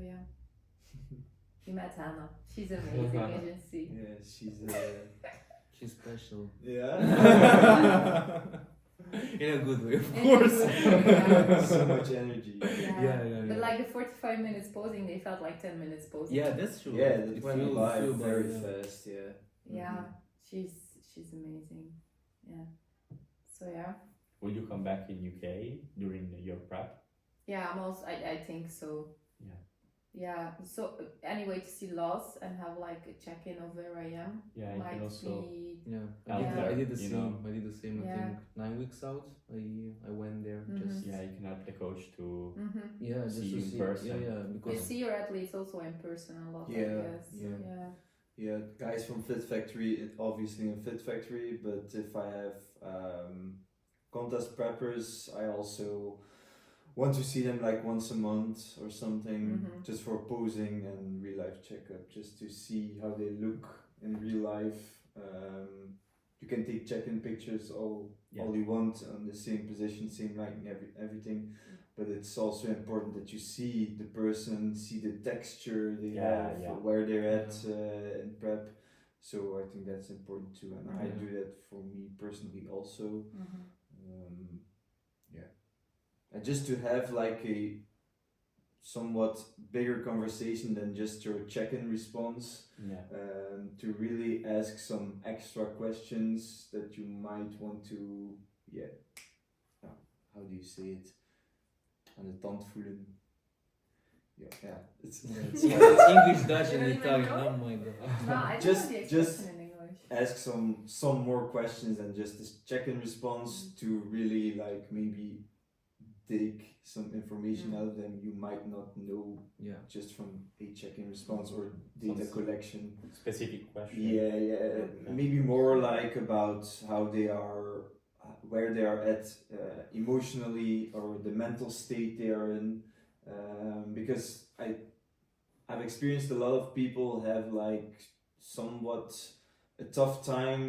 we met Hannah. She's amazing, as you can see.
Yeah,
she's special.
Yeah.
In a good way, of course.
So much energy.
But like the 45 minutes posing, they felt like 10 minutes posing.
Yeah, that's true.
Yeah, that went by very fast.
She's amazing. So
Will you come back in UK during your prep?
I think so. So anyway, to see loss and have like a check-in of where I am.
I can also.
I did the same. I think 9 weeks out. I went there. Just
you can help the coach to
just
see you in person.
Because
you see your athletes also in person a lot. I guess.
Guys from Fit Factory, obviously in Fit Factory, but if I have contest preppers, I also want to see them like once a month or something, just for posing and real life checkup, just to see how they look in real life. You can take check-in pictures all you want on the same position, same lighting, everything. But it's also important that you see the person, see the texture they have, where they're at in prep. So I think that's important too, and I do that for me personally also. And just to have like a somewhat bigger conversation than just your check-in response, to really ask some extra questions that you might want to how do you say it? Aan de tand voelen. Yeah. It's
It's English, Dutch, and
You don't even
Italian.
know?
Oh my god.
No, I don't
Just-
know the
just-
expression in English.
ask some more questions and just this check-in response to really like maybe take some information out of them you might not know
Yeah.
just from a check-in response or data
Some-
collection.
Specific question.
Yeah. Maybe more like about how they are, where they are at emotionally or the mental state they are in. Because I've experienced a lot of people have like somewhat a tough time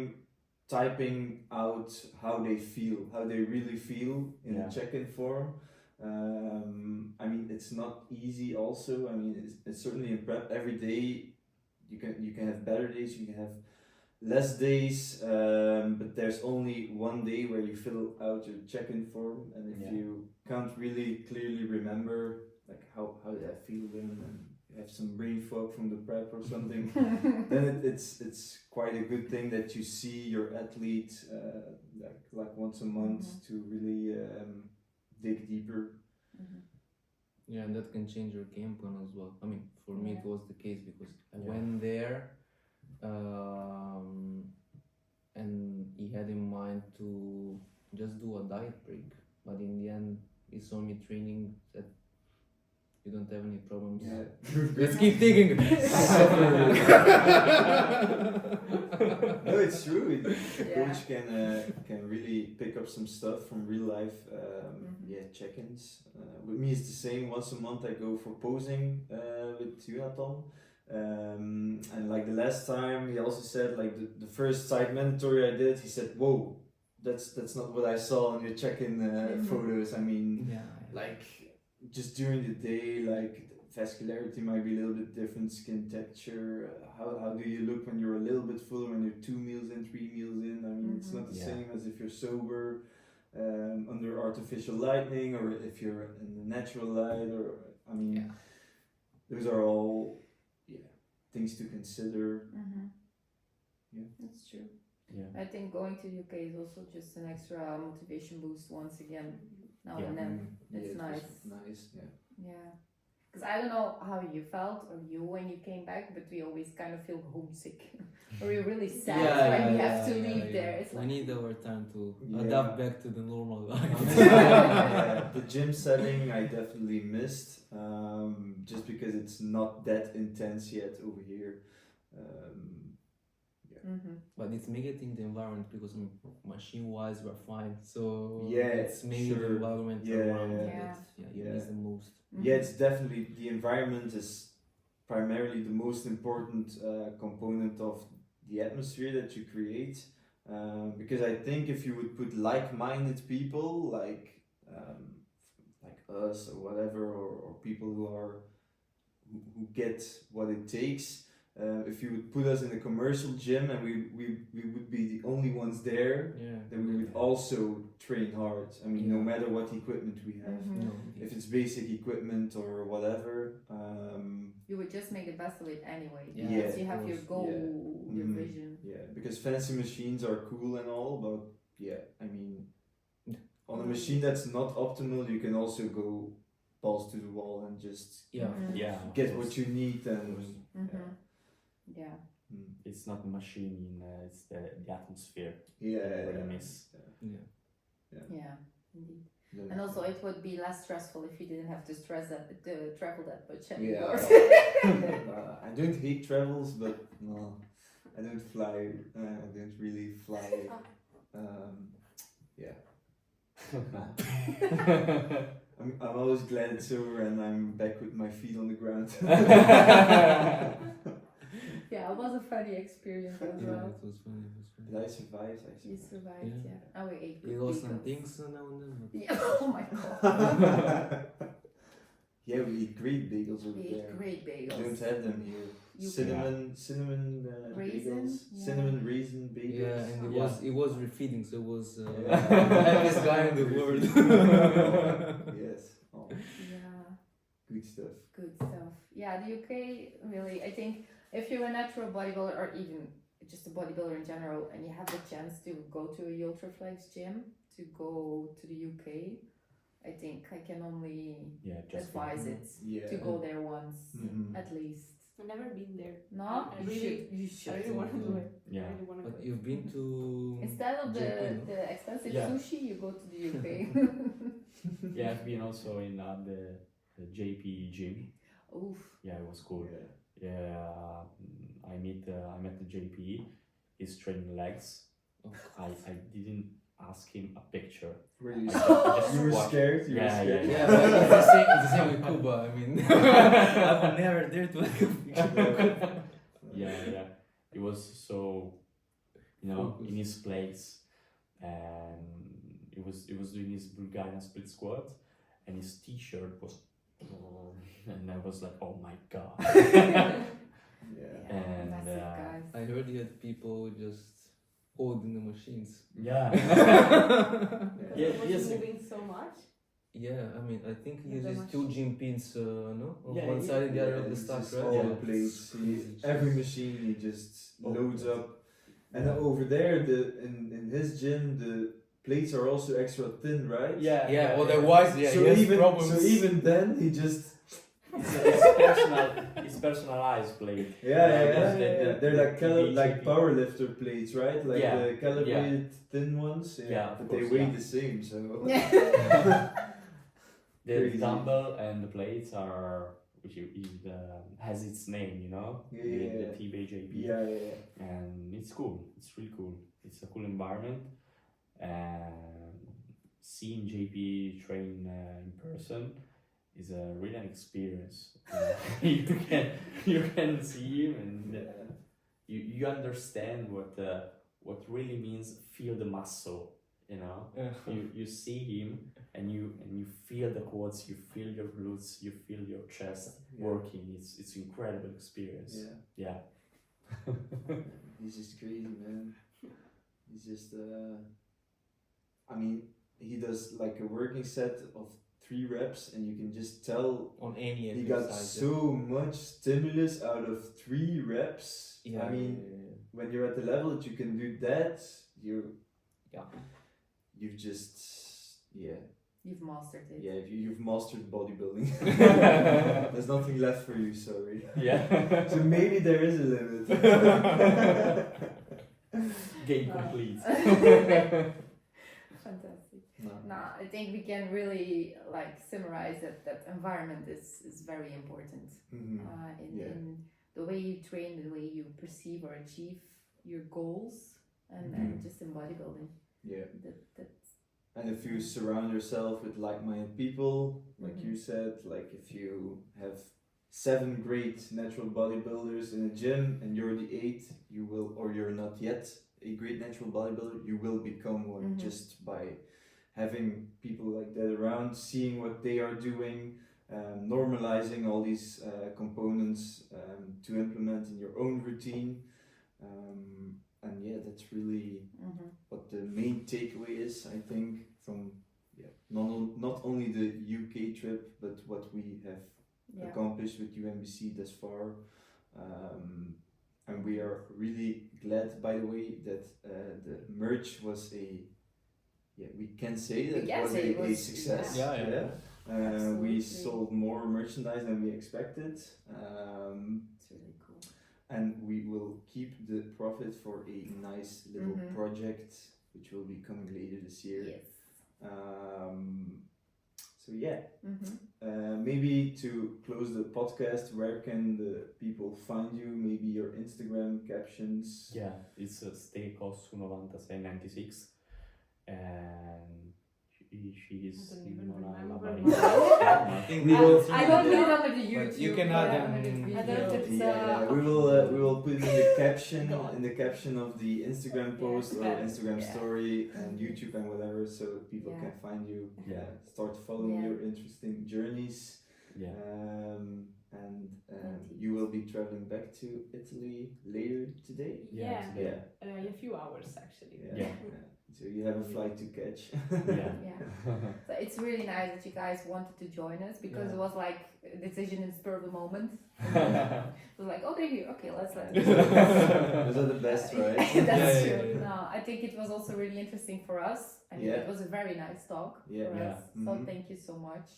typing out how they really feel in
Yeah.
a check-in form. I mean, it's not easy also. I mean, it's certainly in prep every day. You can have better days, you can have less days, but there's only one day where you fill out your check-in form, and if
Yeah.
you can't really clearly remember like how did I feel then, and you have some brain fog from the prep or something, then it's quite a good thing that you see your athlete like once a month to really dig deeper.
Yeah, and that can change your game plan as well. I mean, for me it was the case because I
Yeah.
went there, and he had in mind to just do a diet break, but in the end he saw me training, said you don't have any problems.
Yeah.
Let's keep digging.
No, it's true. The
Yeah.
coach can really pick up some stuff from real life. Check-ins. With me, it's the same. Once a month, I go for posing with Jonathan. And like the last time, he also said like the first side mandatory I did. He said, "Whoa, that's not what I saw on your check-in photos. I mean, like just during the day, like." Vascularity might be a little bit different, skin texture. How do you look when you're a little bit fuller, when you're 2 meals in, 3 meals in? I mean, it's not the same as if you're sober, under artificial lighting, or if you're in the natural light. Or I mean, those are all things to consider. Yeah,
That's true.
Yeah.
I think going to UK is also just an extra motivation boost once again. Now and then, it's nice.
Nice, yeah.
Yeah. Because I don't know how you felt or you when you came back, but we always kind of feel homesick or we're really sad when we have to leave there. It's
We
like,
need our time to adapt back to the normal life.
The gym setting I definitely missed, just because it's not that intense yet over here.
But it's mainly the environment because machine wise we're fine. So
Yeah,
it's mainly the environment around that you miss the most.
Yeah, it's definitely the environment is primarily the most important component of the atmosphere that you create. Because I think if you would put like-minded people like us or whatever, or people who get what it takes. If you would put us in a commercial gym and we would be the only ones there, then we would also train hard. I mean, no matter what equipment we have. If it's basic equipment or whatever.
you would just make the best of it anyway.
Yeah,
Because you have your goal, your
Mhm.
vision.
Yeah, because fancy machines are cool and all, but I mean, on a machine that's not optimal, you can also go balls to the wall and just get what you need and.
Yeah.
It's not the machine, it's the atmosphere.
Yeah.
What you miss.
Yeah, indeed. And also, it would be less stressful if you didn't have to travel that much anymore.
I don't hate travels, but no, I don't fly. I don't really fly. I'm always glad it's over and I'm back with my feet on the ground.
Yeah, it was a funny experience as well.
It was funny.
Did I survive?
You survived, And we ate good
You lost some
bagels.
things now and then. But
Yeah, oh my god.
Yeah, we eat great bagels over
We
there.
ate great
We
bagels.
don't have them here. Cinnamon
Raisin,
bagels,
yeah.
cinnamon raisin bagels.
yeah, and it was refeeding, so it was
Yeah.
happiest guy in the world.
Yes. Oh,
Yeah,
good stuff.
good stuff. Yeah, the UK really, I think if you're a natural bodybuilder or even just a bodybuilder in general and you have the chance to go to a Ultraflex gym, to go to the UK, I think I can only
just
advise it to go there once at least.
I've never been there.
No, you should.
I really want to do it.
Yeah.
I really want to
But
go.
you've been to
Instead of
Japan,
the expensive
Yeah.
sushi, you go to the UK.
Yeah, I've been also in the JP gym.
Oof.
Yeah, it was cool. Yeah, I met the JP. He's training legs.
Oh,
I didn't ask him a picture.
Really?
I just
You were
watched.
scared? You were
Yeah,
scared?
yeah, it's the same with Cuba. I mean, I would never dare to like a picture.
Yeah. He was so,
Focused.
in his place, and he was doing his Bulgarian split squat, and his T-shirt was, and I was like, oh my god.
Yeah.
And,
massive guys.
I heard you had people just holding the machines.
Yeah.
Because it was
yes.
moving so much.
Yeah, I mean, I think he
With the
uses two gym pins, no, on
Yeah,
one
yeah,
side and the other of the
It's
stack,
just
right?
all
Yeah.
the plates.
Crazy.
Every machine he just
Oh,
loads
yes.
up. And then over there, in his gym, the plates are also extra thin, right?
Yeah, otherwise, yeah,
So
he has
even
problems.
so even then he just
It's personalized plate.
yeah. They're like
JP.
power lifter plates, right? Like
Yeah,
the calibrated thin ones.
Yeah, of
but they
course,
weigh
yeah.
the same. So
The
Crazy.
dumbbell and the plates are, which has its name,
Yeah.
the TBJP.
yeah.
And it's cool. It's really cool. It's a cool environment. And seeing JP train in person is a really an experience. You can see him and you understand what really means feel the muscle. You see him and you feel the quads, you feel your glutes, you feel your chest working. It's incredible experience. Yeah.
He's just crazy, man. He's just I mean, he does like a working set of 3 reps and you can just tell
On any
he got
exercise.
so much stimulus out of 3 reps.
Yeah,
I mean, when you're at the level that you can do that, you've just
You've mastered it.
you've mastered bodybuilding. There's nothing left for you, sorry.
Yeah.
So maybe there is a limit.
Game complete.
Fantastic.
No.
Nah, I think we can really summarize that environment is very important
Mhm.
in the way you train, the way you perceive or achieve your goals, and
Mhm.
just in bodybuilding.
Yeah.
That's
And if you surround yourself with like-minded people, like
Mhm.
you said, like if you have 7 great natural bodybuilders in a gym and you're the 8th, you will, or you're not yet a great natural bodybuilder, you will become one
Mhm.
just by having people like that around, seeing what they are doing, normalizing all these components to implement in your own routine. And yeah, that's really what the main takeaway is, I think, from not only the UK trip, but what we have accomplished with UNBC thus far. And we are really glad, by the way, that the merch was we can say that
We can
was
say it
a
was-
success.
Yeah.
Absolutely.
We sold more merchandise than we expected.
it's really cool.
And we will keep the profit for a nice little
Mhm.
project which will be coming later this year.
Yes.
So yeah,
Mm-hmm.
maybe to close the podcast, where can the people find you? Maybe your Instagram captions.
Yeah, it's Cossu 96, and she is
I don't even
Simona
remember
Labarile.
now.
I think
We will.
I
I
don't
don't put it
know.
under the
But
YouTube.
you can add them-
under the
I don't
video.
know if it's
We will put in the caption
God.
in the caption of the Instagram post or
Yeah.
Instagram
Yeah.
story and YouTube and whatever, so people
Yeah.
can find you.
Yeah.
Start following
Yeah.
your interesting journeys.
Yeah.
and
19th.
you will be traveling back to Italy later today.
Yeah.
today.
Yeah.
In a few hours actually.
Yeah. So you have a flight to catch.
Yeah.
Yeah. So it's really nice that you guys wanted to join us because
Yeah.
it was like a decision in spur of the moment. It was like, oh, they're here. Okay, let's.
Those are the best, right?
That's
Yeah,
true. No, I think it was also really interesting for us. I mean,
Yeah.
it was a very nice talk
Yeah.
for
Yeah.
us. So
Mhm.
thank you so much.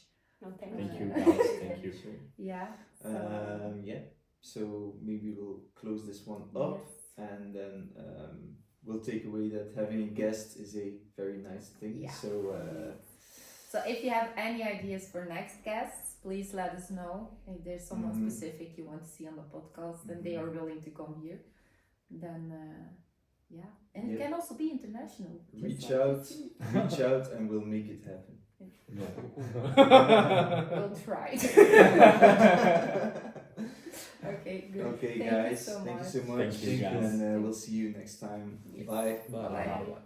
No, thank
Thank
you.
you guys. Thank you.
Yeah. So,
Yeah. So maybe we'll close this one up,
yes.
and then we'll take away that having a guest is a very nice thing.
Yeah.
So
So if you have any ideas for next guests, please let us know. If there's someone
Mhm.
specific you want to see on the podcast and they are willing to come here, then yeah. And it
Yeah.
can also be international. just
reach
like
out,
this.
reach out, and we'll make it happen.
We'll try. Okay, good.
Okay,
Thank
guys,
you so
thank you
much.
so much.
Thank you, guys.
And we'll see you next time.
Yes.
Bye.
Bye.
Bye.
Bye.